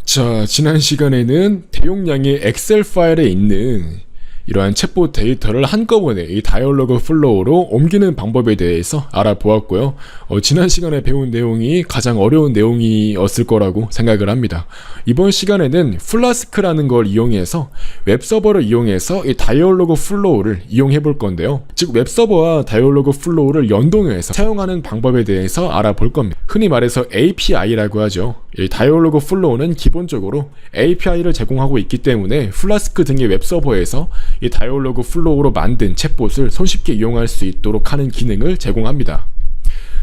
자, 지난 시간에는 대용량의 엑셀 파일에 있는 이러한 챗봇 데이터를 한꺼번에 이 다이얼로그 플로우로 옮기는 방법에 대해서 알아보았고요. 지난 시간에 배운 내용이 가장 어려운 내용이었을 거라고 생각을 합니다. 이번 시간에는 플라스크라는 걸 이용해서 웹서버를 이용해서 이 다이얼로그 플로우를 이용해 볼 건데요. 즉 웹서버와 다이얼로그 플로우를 연동해서 사용하는 방법에 대해서 알아볼 겁니다. 흔히 말해서 API라고 하죠. 이 다이얼로그 플로우는 기본적으로 API를 제공하고 있기 때문에 플라스크 등의 웹서버에서 이 다이얼로그 플로우로 만든 챗봇을 손쉽게 이용할 수 있도록 하는 기능을 제공합니다.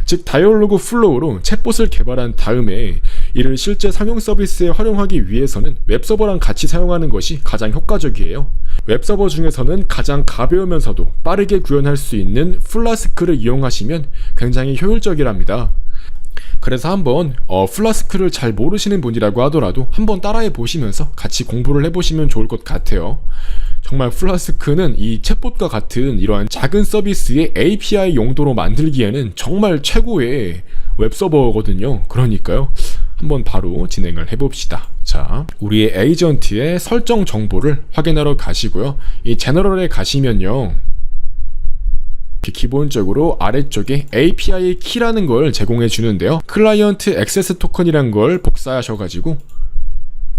즉 다이얼로그 플로우로 챗봇을 개발한 다음에 이를 실제 상용 서비스에 활용하기 위해서는 웹서버랑 같이 사용하는 것이 가장 효과적이에요. 웹서버 중에서는 가장 가벼우면서도 빠르게 구현할 수 있는 플라스크를 이용하시면 굉장히 효율적이랍니다. 그래서 한번 플라스크를 잘 모르시는 분이라고 하더라도 한번 따라해 보시면서 같이 공부를 해보시면 좋을 것 같아요. 정말 플라스크는 이 챗봇과 같은 이러한 작은 서비스의 API 용도로 만들기에는 정말 최고의 웹서버거든요. 그러니까요, 한번 바로 진행을 해봅시다. 자, 우리의 에이전트의 설정 정보를 확인하러 가시고요. 이 제너럴에 가시면요, 기본적으로 아래쪽에 API 키라는 걸 제공해 주는데요. 클라이언트 액세스 토큰이란 걸 복사하셔가지고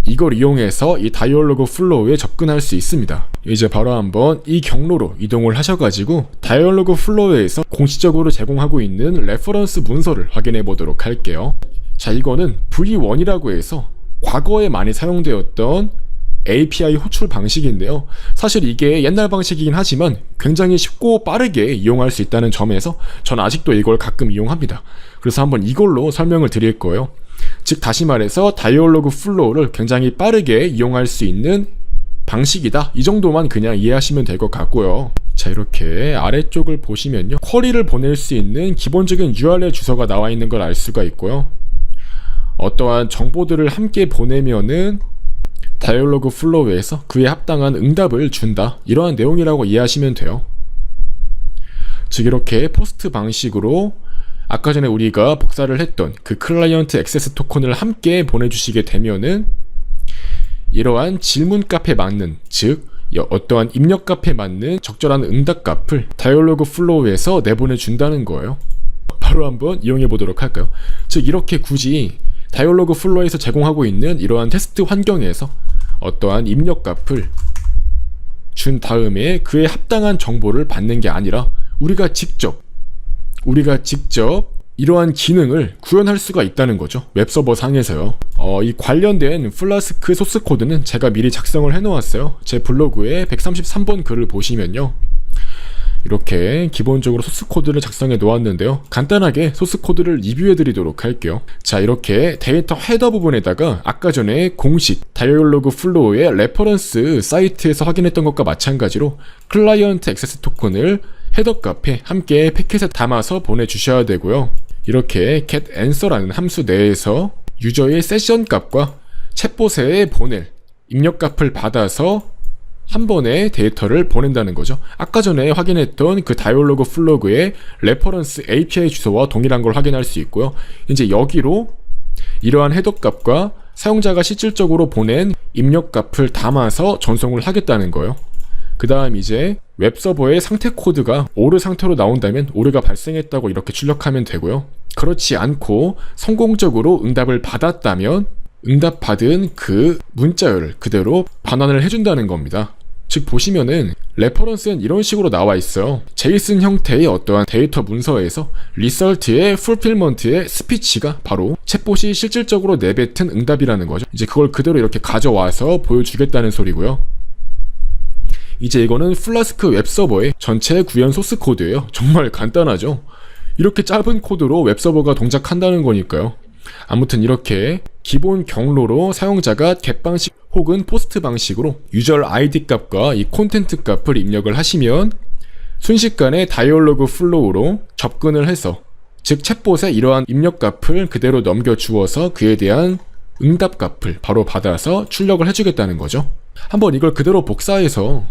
이걸 이용해서 이 다이얼로그 플로우에 접근할 수 있습니다. 이제 바로 한번 이 경로로 이동을 하셔가지고 다이얼로그 플로우에서 공식적으로 제공하고 있는 레퍼런스 문서를 확인해 보도록 할게요. 자, 이거는 V1이라고 해서 과거에 많이 사용되었던 API 호출 방식인데요. 사실 이게 옛날 방식이긴 하지만 굉장히 쉽고 빠르게 이용할 수 있다는 점에서 전 아직도 이걸 가끔 이용합니다. 그래서 한번 이걸로 설명을 드릴 거예요. 즉 다시 말해서 다이얼로그 플로우를 굉장히 빠르게 이용할 수 있는 방식이다, 이 정도만 그냥 이해하시면 될 것 같고요. 자, 이렇게 아래쪽을 보시면요, 쿼리를 보낼 수 있는 기본적인 URL 주소가 나와 있는 걸 알 수가 있고요. 어떠한 정보들을 함께 보내면은 다이얼로그 플로우에서 그에 합당한 응답을 준다, 이러한 내용이라고 이해하시면 돼요. 즉 이렇게 포스트 방식으로 아까 전에 우리가 복사를 했던 그 클라이언트 액세스 토큰을 함께 보내주시게 되면은 이러한 질문 값에 맞는, 즉 어떠한 입력 값에 맞는 적절한 응답 값을 다이얼로그 플로우에서 내보내준다는 거예요. 바로 한번 이용해 보도록 할까요? 즉 이렇게 굳이 다이얼로그 플로우에서 제공하고 있는 이러한 테스트 환경에서 어떠한 입력 값을 준 다음에 그에 합당한 정보를 받는 게 아니라 우리가 직접 이러한 기능을 구현할 수가 있다는 거죠. 웹서버 상에서요. 이 관련된 플라스크 소스 코드는 제가 미리 작성을 해놓았어요. 제 블로그에 133번 글을 보시면요, 이렇게 기본적으로 소스 코드를 작성해 놓았는데요. 간단하게 소스 코드를 리뷰해 드리도록 할게요. 자, 이렇게 데이터 헤더 부분에다가 아까 전에 공식 다이얼로그 플로우의 레퍼런스 사이트에서 확인했던 것과 마찬가지로 클라이언트 액세스 토큰을 헤더 값에 함께 패킷에 담아서 보내주셔야 되고요. 이렇게 getAnswer라는 함수 내에서 유저의 세션 값과 챗봇에 보낼 입력 값을 받아서 한 번에 데이터를 보낸다는 거죠. 아까 전에 확인했던 그 다이얼로그 플로그의 레퍼런스 API 주소와 동일한 걸 확인할 수 있고요. 이제 여기로 이러한 헤더 값과 사용자가 실질적으로 보낸 입력 값을 담아서 전송을 하겠다는 거예요. 그 다음 이제 웹서버의 상태 코드가 오류 상태로 나온다면 오류가 발생했다고 이렇게 출력하면 되고요. 그렇지 않고 성공적으로 응답을 받았다면 응답받은 그 문자열을 그대로 반환을 해준다는 겁니다. 즉 보시면은 레퍼런스는 이런 식으로 나와 있어요. 제이슨 형태의 어떠한 데이터 문서에서 리설트의 fulfillment의 스피치가 바로 챗봇이 실질적으로 내뱉은 응답이라는 거죠. 이제 그걸 그대로 이렇게 가져와서 보여주겠다는 소리고요. 이제 이거는 플라스크 웹서버의 전체 구현 소스 코드예요. 정말 간단하죠. 이렇게 짧은 코드로 웹서버가 동작한다는 거니까요. 아무튼 이렇게 기본 경로로 사용자가 get 방식 혹은 포스트 방식으로 유저 ID 값과 이 콘텐트 값을 입력을 하시면 순식간에 다이얼로그 플로우로 접근을 해서, 즉 챗봇에 이러한 입력 값을 그대로 넘겨주어서 그에 대한 응답 값을 바로 받아서 출력을 해주겠다는 거죠. 한번 이걸 그대로 복사해서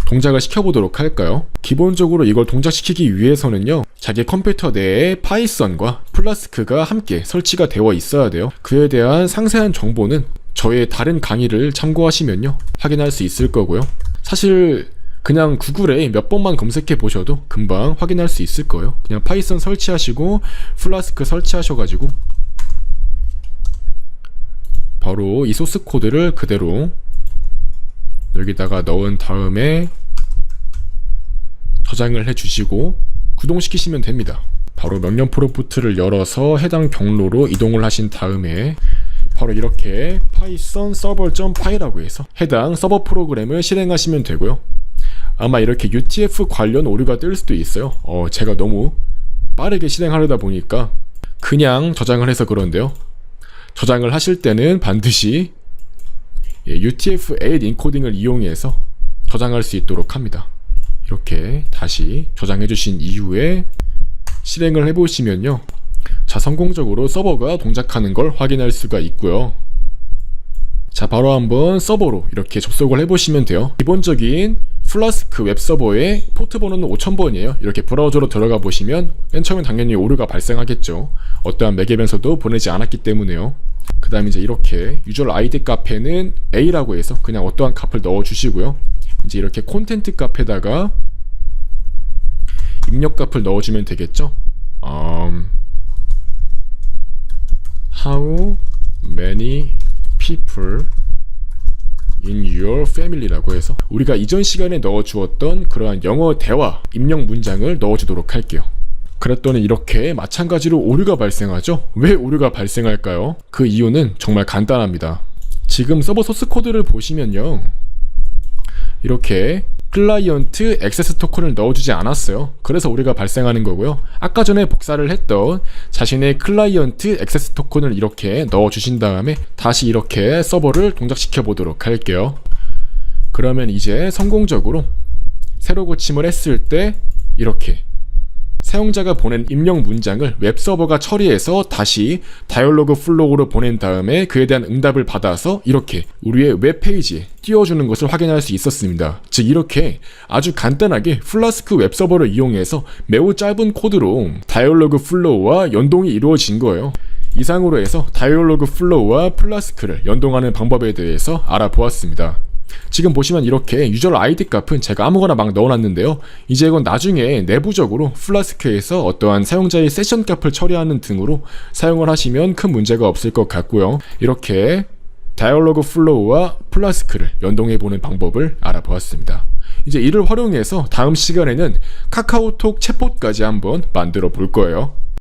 동작을 시켜보도록 할까요? 기본적으로 이걸 동작시키기 위해서는요, 자기 컴퓨터 내에 파이썬과 플라스크가 함께 설치가 되어 있어야 돼요. 그에 대한 상세한 정보는 저의 다른 강의를 참고하시면요, 확인할 수 있을 거고요. 사실 그냥 구글에 몇 번만 검색해 보셔도 금방 확인할 수 있을 거예요. 그냥 파이썬 설치하시고 플라스크 설치하셔가지고 바로 이 소스 코드를 그대로 여기다가 넣은 다음에 저장을 해주시고 구동시키시면 됩니다. 바로 명령 프롬프트를 열어서 해당 경로로 이동을 하신 다음에 바로 이렇게 python server.py라고 해서 해당 서버 프로그램을 실행하시면 되고요. 아마 이렇게 UTF 관련 오류가 뜰 수도 있어요. 제가 너무 빠르게 실행하려다 보니까 그냥 저장을 해서 그런데요. 저장을 하실 때는 반드시 UTF-8 인코딩을 이용해서 저장할 수 있도록 합니다. 이렇게 다시 저장해 주신 이후에 실행을 해보시면요, 자, 성공적으로 서버가 동작하는 걸 확인할 수가 있고요. 자, 바로 한번 서버로 이렇게 접속을 해보시면 돼요. 기본적인 플라스크 웹서버의 포트 번호는 5000번이에요. 이렇게 브라우저로 들어가 보시면 맨 처음엔 당연히 오류가 발생하겠죠. 어떠한 매개변서도 보내지 않았기 때문에요. 그 다음에 이제 이렇게 유저 아이디 값에는 A라고 해서 그냥 어떠한 값을 넣어 주시고요. 이제 이렇게 콘텐트 값에다가 입력 값을 넣어주면 되겠죠. How many people in your family라고 해서 우리가 이전 시간에 넣어주었던 그러한 영어 대화 입력 문장을 넣어주도록 할게요. 그랬더니 이렇게 마찬가지로 오류가 발생하죠. 왜 오류가 발생할까요? 그 이유는 정말 간단합니다. 지금 서버 소스 코드를 보시면요, 이렇게 클라이언트 액세스 토큰을 넣어주지 않았어요. 그래서 오류가 발생하는 거고요. 아까 전에 복사를 했던 자신의 클라이언트 액세스 토큰을 이렇게 넣어주신 다음에 다시 이렇게 서버를 동작시켜 보도록 할게요. 그러면 이제 성공적으로 새로 고침을 했을 때 이렇게 사용자가 보낸 입력 문장을 웹서버가 처리해서 다시 다이얼로그 플로우로 보낸 다음에 그에 대한 응답을 받아서 이렇게 우리의 웹페이지에 띄워주는 것을 확인할 수 있었습니다. 즉 이렇게 아주 간단하게 플라스크 웹서버를 이용해서 매우 짧은 코드로 다이얼로그 플로우와 연동이 이루어진 거예요. 이상으로 해서 다이얼로그 플로우와 플라스크를 연동하는 방법에 대해서 알아보았습니다. 지금 보시면 이렇게 유저 아이디 값은 제가 아무거나 막 넣어놨는데요. 이제 이건 나중에 내부적으로 플라스크에서 어떠한 사용자의 세션 값을 처리하는 등으로 사용을 하시면 큰 문제가 없을 것 같고요. 이렇게 다이얼로그 플로우와 플라스크를 연동해보는 방법을 알아보았습니다. 이제 이를 활용해서 다음 시간에는 카카오톡 챗봇까지 한번 만들어 볼 거예요.